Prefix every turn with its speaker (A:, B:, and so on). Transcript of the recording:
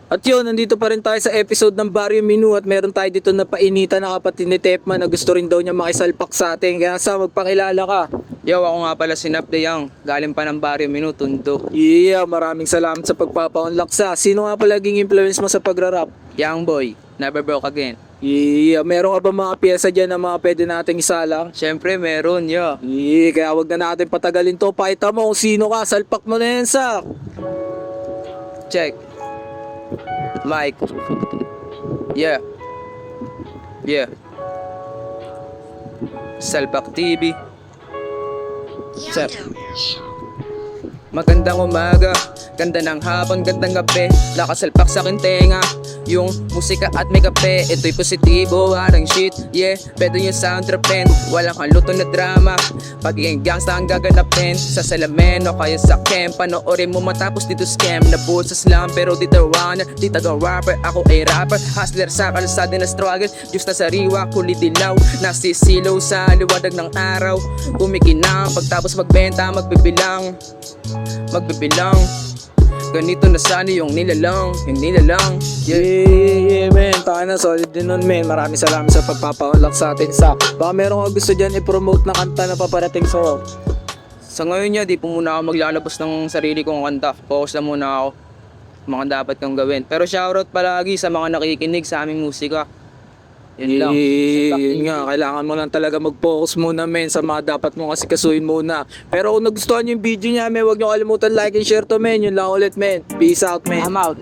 A: At yun, nandito pa rin tayo sa episode ng Barrio Menu at meron tayo dito na painita na kapatid ni Tepman na gusto rin daw niya makisalpak sa atin. Kaya sa magpakilala ka.
B: Yo, ako nga pala si Nap De Young. Galing pa ng Barrio Menu, Tondo.
A: Yeah, maraming salamat sa pagpapa-unlock sa. Sino nga pala naging influence mo sa pag-rap?
B: Young boy, never broke again.
A: Yeah, meron ka ba mga pyesa dyan na mga pwede nating isalang?
B: Siyempre, meron, yo.
A: Yeah, kaya wag na natin patagalin to. Pakita mo kung sino ka, salpak mo na yan, Sak.
B: Check. Mike. Yeah. Yeah. Salpak TV. Sir. Magandang umaga, ganda ng hapon, gandang gabi. Nakasalpak sa akin tenga, yung musika at may kape. Ito'y positibo, harang shit, yeah. Pwede yung sound trapin, walang haluto na drama. Pagiging gangsta ang gaganapin sa salamin o kaya sa camp. Panoorin mo matapos dito scam. Nabuot sa slam pero dito runner, di tagang rapper. Ako ay rapper, hustler sa kalsada na struggle. Diyos na sariwa, kulit dilaw, nasisilaw sa liwanag ng araw. Kumikinang, pagtapos magbenta, magbibilang. Ganito na sana yung nilalang.
A: Yeah, man. Taka na, solid din nun, man. Maraming salamat sa pagpapa-unlock sa atin, Sak. Baka meron ka gusto dyan i-promote na kanta na paparating sa'yo.
B: Sa ngayon niya, di po muna ako maglalabas ng sarili kong kanta. Focus lang muna ako mga dapat kong gawin. Pero shoutout palagi sa mga nakikinig sa aming musika. Yun lang.
A: Yun nga, kailangan mo lang talaga mag-focus muna, men, sa mga dapat mo kasi kasuhin muna. Pero kung nagustuhan nyo yung video niya, men, huwag nyo kalimutan like and share to, men. Yun lang ulit, men. Peace out, men.
B: I'm out.